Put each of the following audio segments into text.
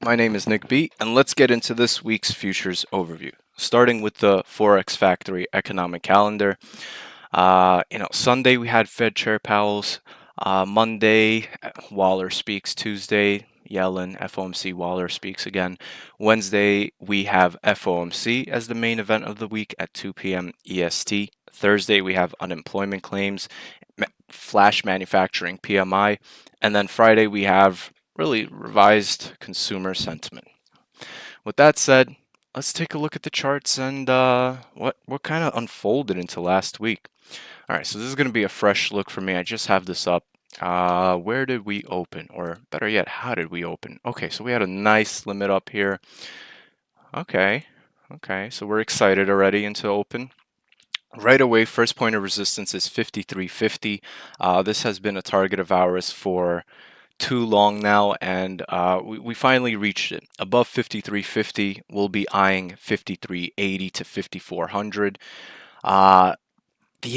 My name is Nick B, and let's get into this week's futures overview. Starting with the Forex Factory economic calendar. Sunday we had Fed Chair Powell's. Monday, Waller speaks. Tuesday, Yellen, FOMC, Waller speaks again. Wednesday, we have FOMC as the main event of the week at 2 p.m. EST. Thursday, we have unemployment claims, flash manufacturing PMI, and then Friday, we have really revised consumer sentiment. With that said, let's take a look at the charts and what kind of unfolded into last week. All right, so this is going to be a fresh look for me. I just have this up. Where did we open? Or better yet, how did we open? Okay, so we had a nice limit up here. Okay, so we're excited already into open. Right away, first point of resistance is 53.50. This has been a target of ours for too long now, and we finally reached it. Above 53.50, we'll be eyeing 53.80 to 5400. The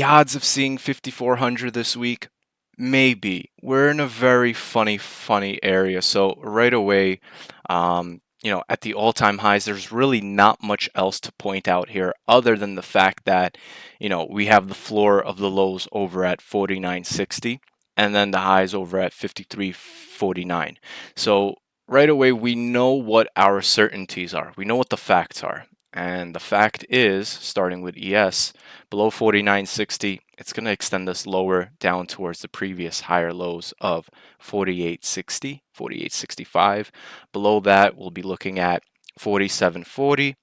odds of seeing 5400 this week, maybe. We're in a very funny area. So right away, at the all-time highs, there's really not much else to point out here other than the fact that, we have the floor of the lows over at 49.60 and then the highs over at 53.49. So right away, we know what our certainties are. We know what the facts are. And the fact is, starting with ES, below 49.60, it's going to extend us lower down towards the previous higher lows of 48.60, 48.65. Below that, we'll be looking at 47.40.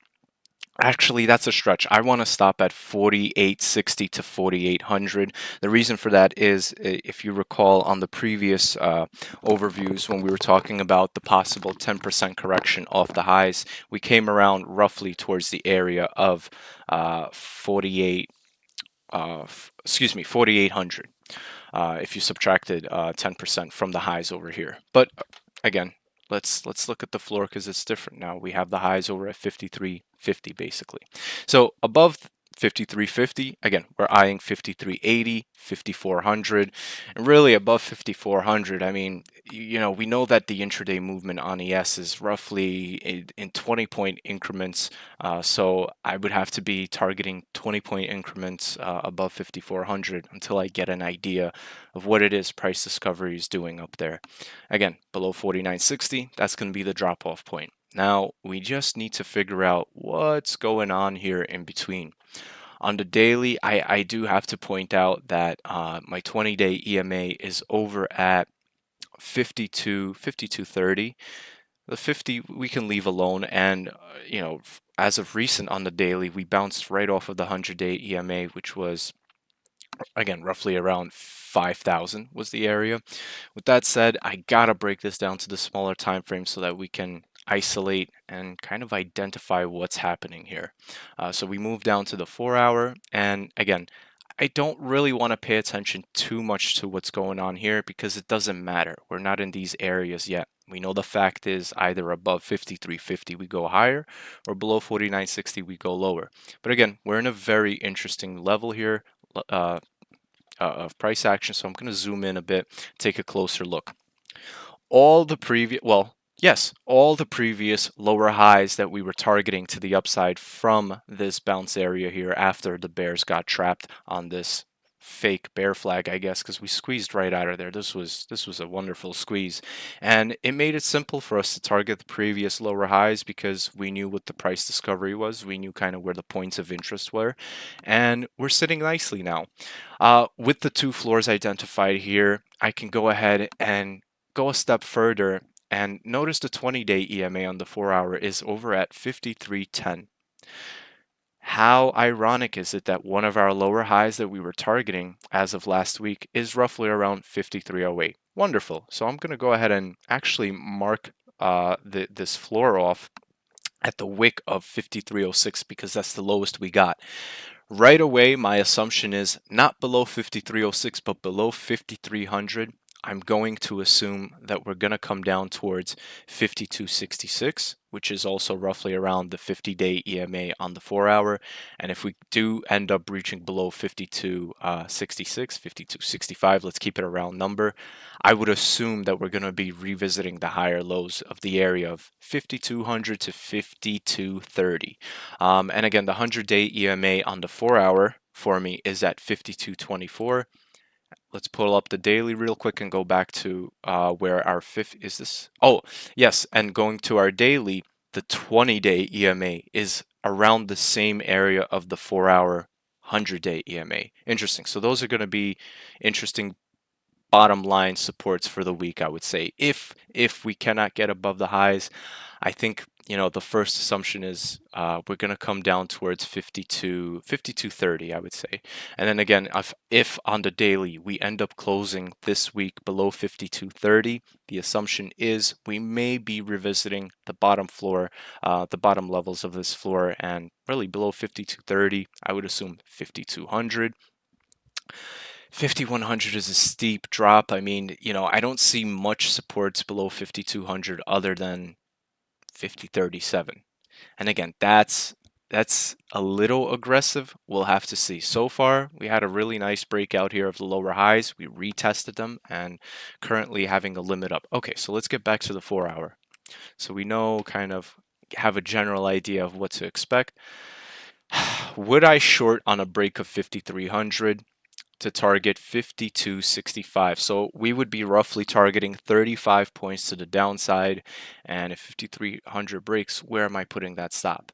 Actually, that's a stretch. I want to stop at 4860 to 4800. The reason for that is, if you recall on the previous overviews when we were talking about the possible 10% correction off the highs, we came around roughly towards the area of 4800. If you subtracted 10% from the highs over here. But again, let's look at the floor because it's different now. We have the highs over at 53.50 basically. So above 53.50, again, we're eyeing 53.80, 5400, and really above 5400. I mean, we know that the intraday movement on ES is roughly in 20-point increments. So I would have to be targeting 20-point increments above 5400 until I get an idea of what it is price discovery is doing up there. Again, below 49.60, that's going to be the drop-off point. Now, we just need to figure out what's going on here in between. On the daily, I do have to point out that my 20-day EMA is over at 52.30. The 50 we can leave alone, and as of recent on the daily, we bounced right off of the 100-day EMA, which was again roughly around 5,000 was the area. With that said, I gotta break this down to the smaller time frame so that we can isolate and kind of identify what's happening here. So we move down to the 4-hour, and again, I don't really want to pay attention too much to what's going on here because it doesn't matter. We're not in these areas yet. We know the fact is either above 53.50 we go higher or below 49.60 we go lower. But again, we're in a very interesting level here of price action. So I'm going to zoom in a bit, take a closer look. All the previous lower highs that we were targeting to the upside from this bounce area here after the bears got trapped on this fake bear flag, I guess, because we squeezed right out of there. This was a wonderful squeeze, and it made it simple for us to target the previous lower highs because we knew what the price discovery was. We knew kind of where the points of interest were, and we're sitting nicely now. With the two floors identified here, I can go ahead and go a step further and notice the 20-day EMA on the 4-hour is over at 53.10. How ironic is it that one of our lower highs that we were targeting as of last week is roughly around 53.08? Wonderful. So I'm going to go ahead and actually mark this floor off at the wick of 53.06 because that's the lowest we got. Right away, my assumption is not below 53.06, but below 5300. I'm going to assume that we're going to come down towards 52.66, which is also roughly around the 50-day EMA on the 4-hour. And if we do end up reaching below 52.66, 52.65, let's keep it a round number, I would assume that we're going to be revisiting the higher lows of the area of 5200 to 5230. And again, the 100-day EMA on the 4-hour for me is at 5224. Let's pull up the daily real quick and go back to where our fifth is this. Oh, yes. And going to our daily, the 20-day EMA is around the same area of the 4-hour 100-day EMA. Interesting. So those are going to be interesting bottom line supports for the week, I would say. If we cannot get above the highs, I think the first assumption is we're going to come down towards 52.30, I would say. And then again, if on the daily we end up closing this week below 52.30, the assumption is we may be revisiting the bottom floor, the bottom levels of this floor, and really below 52.30, I would assume 5200. 5100 is a steep drop. I mean, I don't see much supports below 5200 other than 5037. And again, that's a little aggressive. We'll have to see. So far, we had a really nice breakout here of the lower highs. We retested them and currently having a limit up. Okay, so let's get back to the 4-hour. So we know kind of have a general idea of what to expect. Would I short on a break of 5300? To target 52.65. So we would be roughly targeting 35 points to the downside. And if 5300 breaks, where am I putting that stop?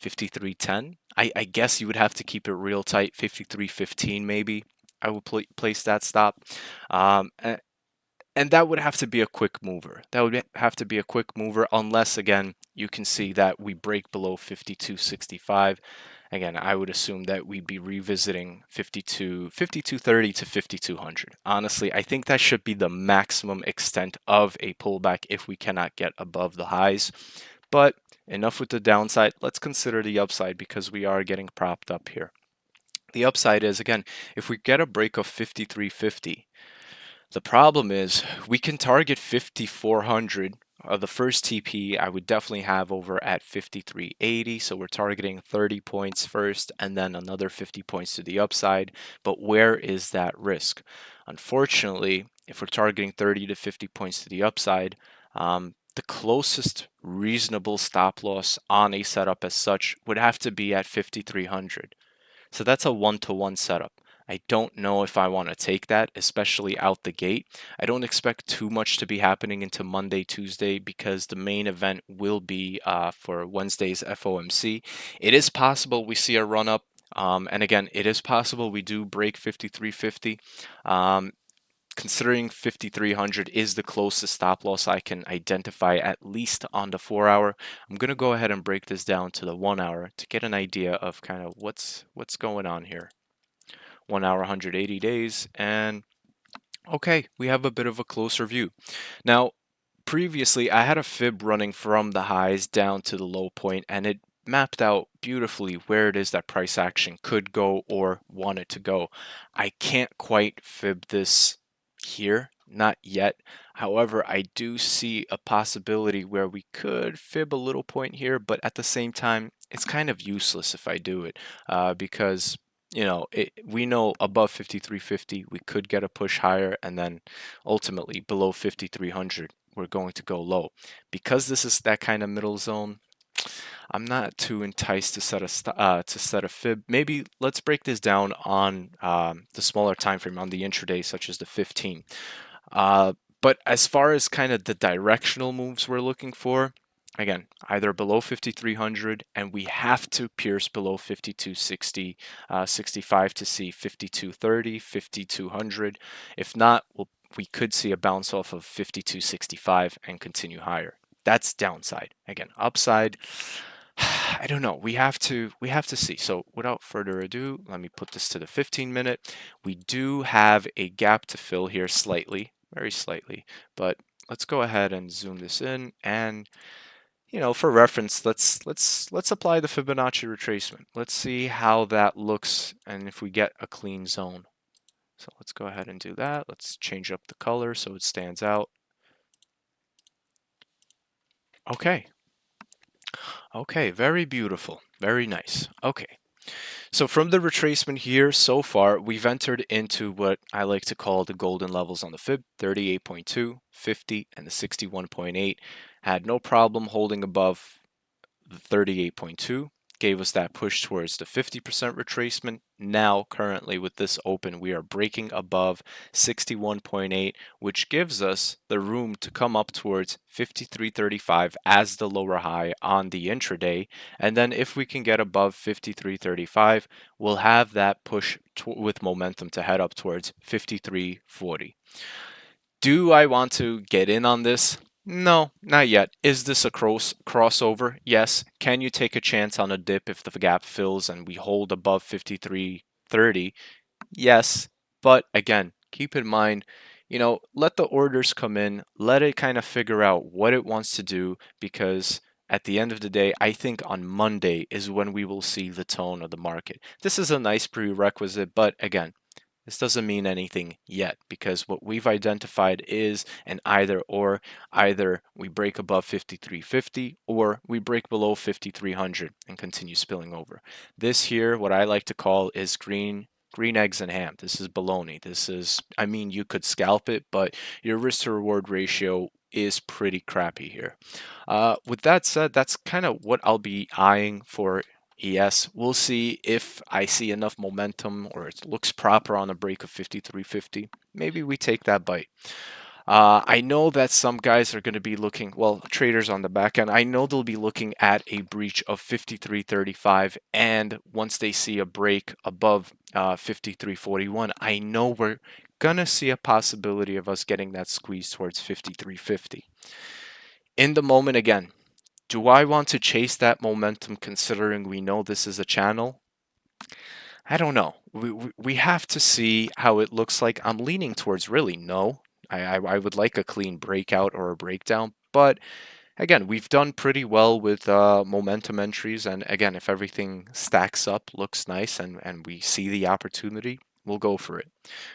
53.10? I guess you would have to keep it real tight. 53.15 maybe. I would place that stop. And that would have to be a quick mover. That would have to be a quick mover unless, again, you can see that we break below 52.65. Again, I would assume that we'd be revisiting 52.30 to 5200. Honestly, I think that should be the maximum extent of a pullback if we cannot get above the highs. But enough with the downside. Let's consider the upside because we are getting propped up here. The upside is, again, if we get a break of 53.50, the problem is we can target 5400. The first TP I would definitely have over at 5380. So we're targeting 30 points first and then another 50 points to the upside. But where is that risk? Unfortunately, if we're targeting 30 to 50 points to the upside, the closest reasonable stop loss on a setup as such would have to be at 5300. So that's a one-to-one setup. I don't know if I want to take that, especially out the gate. I don't expect too much to be happening into Monday, Tuesday, because the main event will be for Wednesday's FOMC. It is possible we see a run up. And again, it is possible we do break 53.50. Considering 5300 is the closest stop loss I can identify, at least on the 4-hour, I'm going to go ahead and break this down to the 1-hour to get an idea of kind of what's going on here. 1 hour, 180 days, and okay, we have a bit of a closer view. Now, previously, I had a fib running from the highs down to the low point, and it mapped out beautifully where it is that price action could go or want it to go. I can't quite fib this here, not yet. However, I do see a possibility where we could fib a little point here, but at the same time, it's kind of useless if I do it because we know above 5350 we could get a push higher, and then ultimately below 5300 we're going to go low. Because this is that kind of middle zone, I'm not too enticed to set a fib. Maybe let's break this down on the smaller time frame on the intraday, such as the 15. But as far as kind of the directional moves we're looking for, again, either below 5300, and we have to pierce below 5260, 65 to see 5230, 5200. If not, we could see a bounce off of 5265 and continue higher. That's downside. Again, upside, I don't know. We have to see. So without further ado, let me put this to the 15-minute. We do have a gap to fill here slightly, very slightly, but let's go ahead and zoom this in, and for reference, let's apply the Fibonacci retracement. Let's see how that looks and if we get a clean zone. So let's go ahead and do that. Let's change up the color so it stands out. Okay. Okay, very beautiful. Very nice. Okay. So from the retracement here so far, we've entered into what I like to call the golden levels on the fib, 38.2, 50, and the 61.8. Had no problem holding above the 38.2, gave us that push towards the 50% retracement. Now, currently with this open, we are breaking above 61.8, which gives us the room to come up towards 53.35 as the lower high on the intraday. And then if we can get above 53.35, we'll have that push with momentum to head up towards 53.40. Do I want to get in on this? No, not yet. Is this a crossover? Yes. Can you take a chance on a dip if the gap fills and we hold above 53.30? Yes. But again, keep in mind, let the orders come in, let it kind of figure out what it wants to do, because at the end of the day, I think on Monday is when we will see the tone of the market. This is a nice prerequisite, but again, this doesn't mean anything yet, because what we've identified is an either or. Either we break above 53.50 or we break below 5300 and continue spilling over. This here, what I like to call is green eggs and ham. This is baloney. This is, I mean, you could scalp it, but your risk to reward ratio is pretty crappy here. With that said, that's kind of what I'll be eyeing for ES. We'll see if I see enough momentum or it looks proper on a break of 53.50. Maybe we take that bite. I know that some guys are going to be looking, well, traders on the back end, I know they'll be looking at a breach of 53.35, and once they see a break above 53.41, I know we're going to see a possibility of us getting that squeeze towards 53.50. In the moment, again, do I want to chase that momentum considering we know this is a channel? I don't know. We have to see how it looks like. I'm leaning towards really no. I would like a clean breakout or a breakdown. But again, we've done pretty well with momentum entries. And again, if everything stacks up, looks nice, and we see the opportunity, we'll go for it.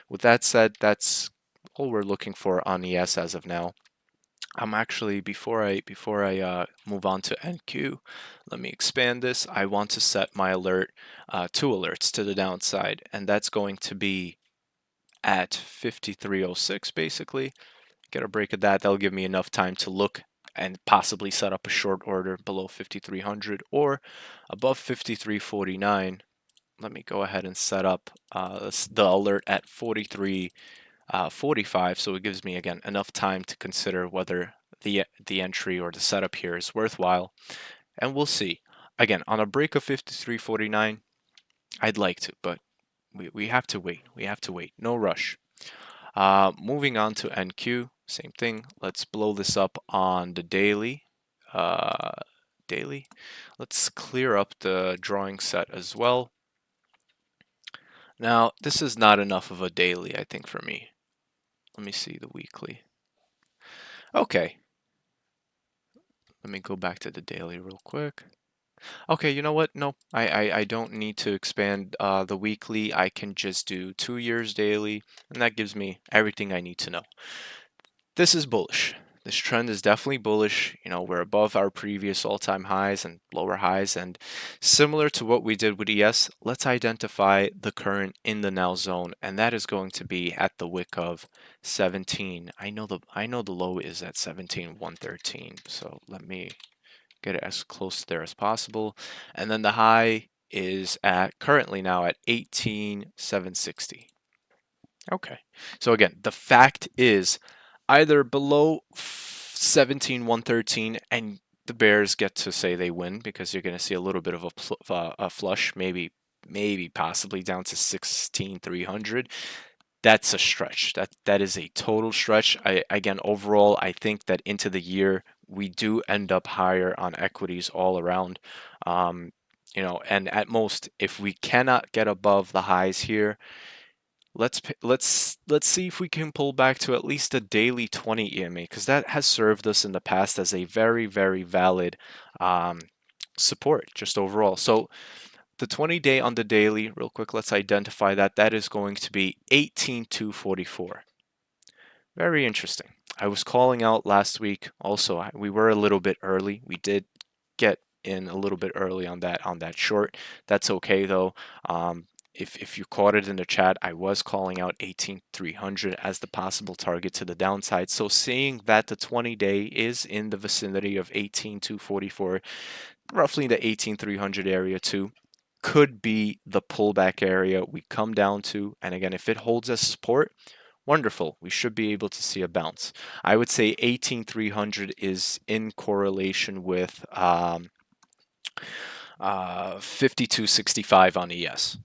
With that said, that's all we're looking for on ES as of now. I'm actually before I move on to NQ, let me expand this. I want to set my alert, two alerts to the downside, and that's going to be at 5306 basically. Get a break of that. That'll give me enough time to look and possibly set up a short order below 5300 or above 5349. Let me go ahead and set up the alert at 43.45, so it gives me again enough time to consider whether the entry or the setup here is worthwhile, and we'll see. Again, on a break of 53.49, I'd like to, but we have to wait. We have to wait. No rush. Moving on to NQ, same thing. Let's blow this up on the daily. Daily. Let's clear up the drawing set as well. Now, this is not enough of a daily, I think, for me. Let me see the weekly. Okay. Let me go back to the daily real quick. Okay, you know what? No, I don't need to expand the weekly. I can just do 2 years daily, and that gives me everything I need to know. This is bullish. This trend is definitely bullish. We're above our previous all-time highs and lower highs, and similar to what we did with ES, let's identify the current in the now zone, and that is going to be at the wick of 17. I know the low is at 17,113, so let me get it as close there as possible, and then the high is at currently now at 18,760. Okay, so again, the fact is either below 17,113 and the Bears get to say they win because you're going to see a little bit of a flush, maybe possibly down to 16,300. That's a stretch. That is a total stretch. Again, overall, I think that into the year we do end up higher on equities all around. And at most, if we cannot get above the highs here, let's see if we can pull back to at least a daily 20 EMA, because that has served us in the past as a very, very valid support just overall. So The 20-day on the daily, real quick, let's identify that. That is going to be 18,244. Very interesting. I was calling out last week also. We were a little bit early. We did get in a little bit early on that short. That's okay though. If you caught it in the chat, I was calling out 18,300 as the possible target to the downside. So seeing that the 20-day is in the vicinity of 18,244, roughly the 18,300 area too, could be the pullback area we come down to. And again, if it holds as support, wonderful. We should be able to see a bounce. I would say 18,300 is in correlation with 52.65 on ES.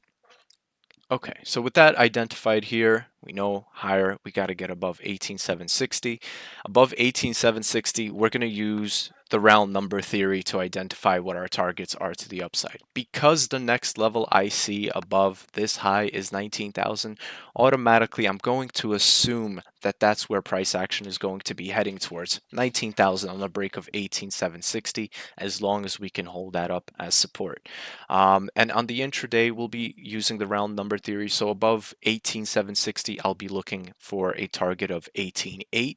Okay, so with that identified here, we know higher, we got to get above 18,760. Above 18,760, we're going to use the round number theory to identify what our targets are to the upside. Because the next level I see above this high is 19,000, automatically I'm going to assume that that's where price action is going to be heading towards 19,000 on the break of 18,760, as long as we can hold that up as support. And on the intraday, we'll be using the round number theory. So above 18,760, I'll be looking for a target of 18.8,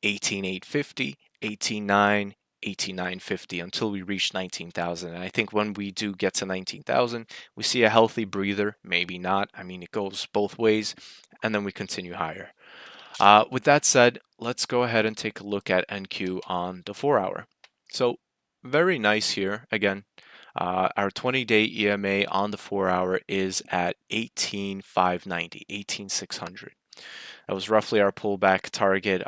18,850, 18.9, 18,950 until we reach 19,000. And I think when we do get to 19,000, we see a healthy breather, maybe not. I mean, it goes both ways, and then we continue higher. With that said, let's go ahead and take a look at NQ on the 4-hour. So very nice here. Again, our 20-day EMA on the 4-hour is at 18,590, 18,600. That was roughly our pullback target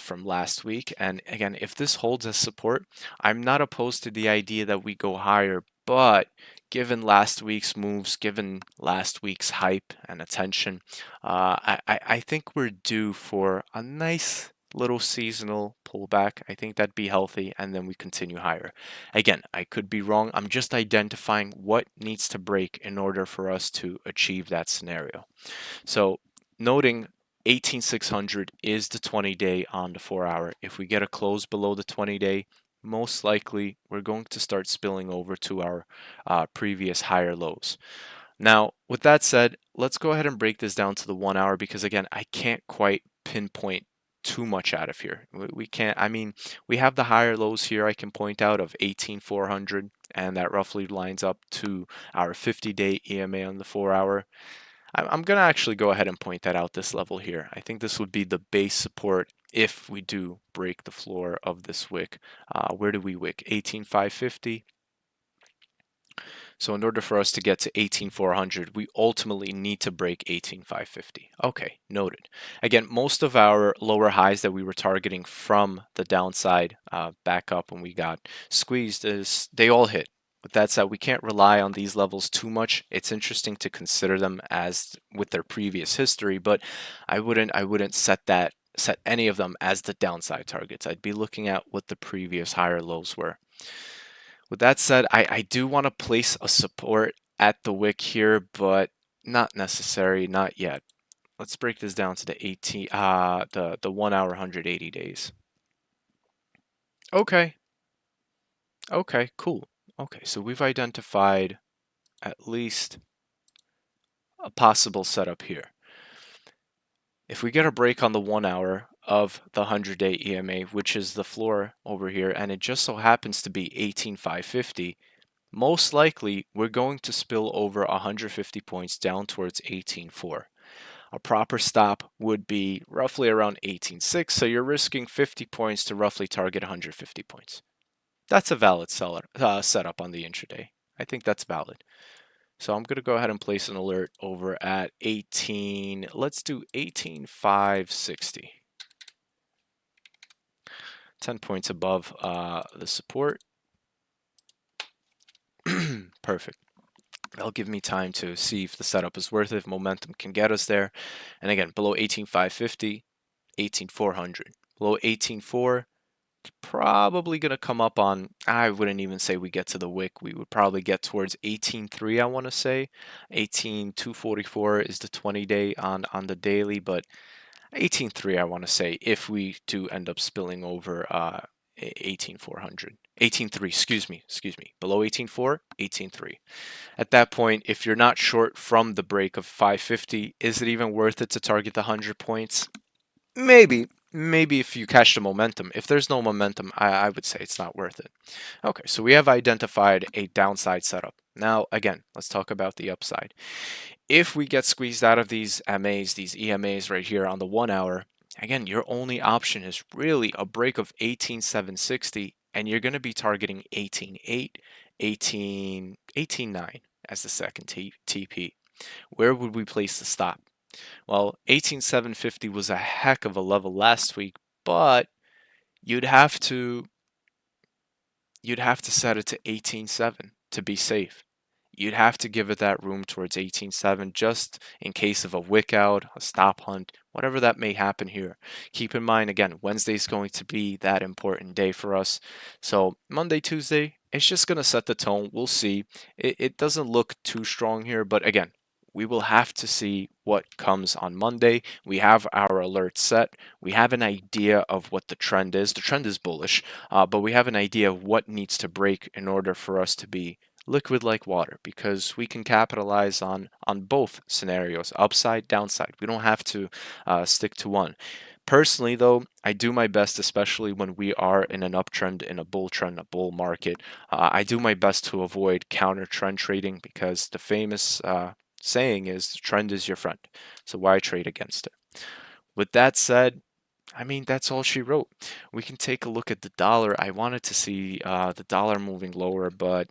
from last week. And again, if this holds as support, I'm not opposed to the idea that we go higher, but given last week's moves, given last week's hype and attention, I think we're due for a nice little seasonal pullback. I think that'd be healthy, and then we continue higher. Again, I could be wrong. I'm just identifying what needs to break in order for us to achieve that scenario. So noting 18,600 is the 20-day on the 4-hour. If we get a close below the 20-day, most likely we're going to start spilling over to our previous higher lows. Now, with that said, let's go ahead and break this down to the 1-hour, because again, I can't quite pinpoint too much out of here. We can't, I mean, we have the higher lows here I can point out of 18,400, and that roughly lines up to our 50-day EMA on the 4-hour. I'm going to actually go ahead and point that out, this level here. I think this would be the base support if we do break the floor of this wick. Where do we wick? 18,550. So in order for us to get to 18,400, we ultimately need to break 18,550. Okay, noted. Again, most of our lower highs that we were targeting from the downside back up when we got squeezed, they all hit. With that said, we can't rely on these levels too much. It's interesting to consider them as with their previous history, but I wouldn't set any of them as the downside targets. I'd be looking at what the previous higher lows were. With that said, I do want to place a support at the wick here, but not necessary, not yet. Let's break this down to the 1-hour 180 days. Okay, cool. Okay, so we've identified at least a possible setup here. If we get a break on the 1-hour of the 100-day EMA, which is the floor over here, and it just so happens to be 18,550, most likely we're going to spill over 150 points down towards 18.4. A proper stop would be roughly around 18.6, so you're risking 50 points to roughly target 150 points. That's a valid setup on the intraday. I think that's valid. So I'm going to go ahead and place an alert over at 18, let's do 18,560. 10 points above the support. Perfect. That'll give me time to see if the setup is worth it, if momentum can get us there. And again, below 18,550, 18,400. Below 18,400, probably going to come up on, I wouldn't even say we get to the wick. We would probably get towards 18.3, I want to say. 18,244 is the 20-day on the daily, but 18.3, I want to say, if we do end up spilling over 18,400. 18.3, excuse me, below 18.4, 18.3. At that point, if you're not short from the break of 550, is it even worth it to target the 100 points? Maybe if you catch the momentum. If there's no momentum, I would say it's not worth it. Okay, so we have identified a downside setup. Now, again, let's talk about the upside. If we get squeezed out of these MAs, these EMAs right here on the 1 hour, again, your only option is really a break of 18,760, and you're going to be targeting 18.8, 18.9 as the second TP. Where would we place the stop? Well, 18,750 was a heck of a level last week, but you'd have to you'd have to set it to 18.7 to be safe. You'd have to give it that room towards 18.7 just in case of a wick out, a stop hunt, whatever that may happen here. Keep in mind, again, Wednesday's going to be that important day for us. So Monday, Tuesday, it's just going to set the tone. We'll see. It doesn't look too strong here, but again, we will have to see what comes on Monday. We have our alert set. We have an idea of what the trend is. The trend is bullish, but we have an idea of what needs to break in order for us to be liquid like water, because we can capitalize on both scenarios, upside, downside. We don't have to stick to one. Personally, though, I do my best, especially when we are in an uptrend, in a bull trend, a bull market. I do my best to avoid counter trend trading because the famous saying is trend is your friend. So why trade against it? With that said, I mean, that's all she wrote. We can take a look at the dollar. I wanted to see the dollar moving lower, but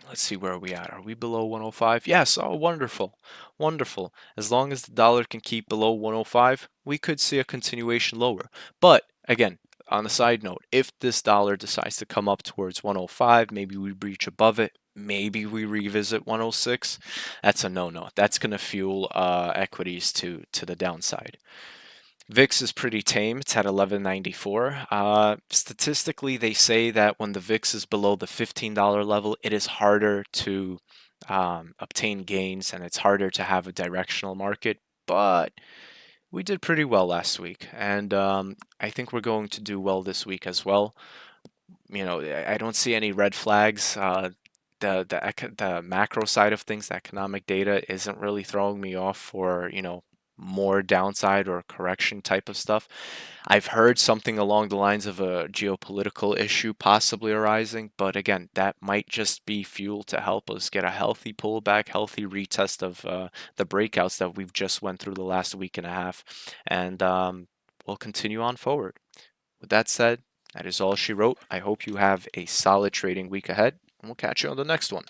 let's see where are we at. Are we below 105? Yes. Oh, wonderful. Wonderful. As long as the dollar can keep below 105, we could see a continuation lower. But again, on a side note, if this dollar decides to come up towards 105, maybe we breach above it, maybe we revisit 106, that's a no-no. That's going to fuel equities to the downside. VIX is pretty tame. It's at 1194. Statistically, they say that when the VIX is below the $15 level, it is harder to obtain gains and it's harder to have a directional market. But we did pretty well last week, and I think we're going to do well this week as well. You know, I don't see any red flags. The macro side of things, the economic data, isn't really throwing me off for more downside or correction type of stuff. I've heard something along the lines of a geopolitical issue possibly arising, but again, that might just be fuel to help us get a healthy pullback, healthy retest of the breakouts that we've just went through the last week and a half, and we'll continue on forward. With that said, that is all she wrote. I hope you have a solid trading week ahead, and we'll catch you on the next one.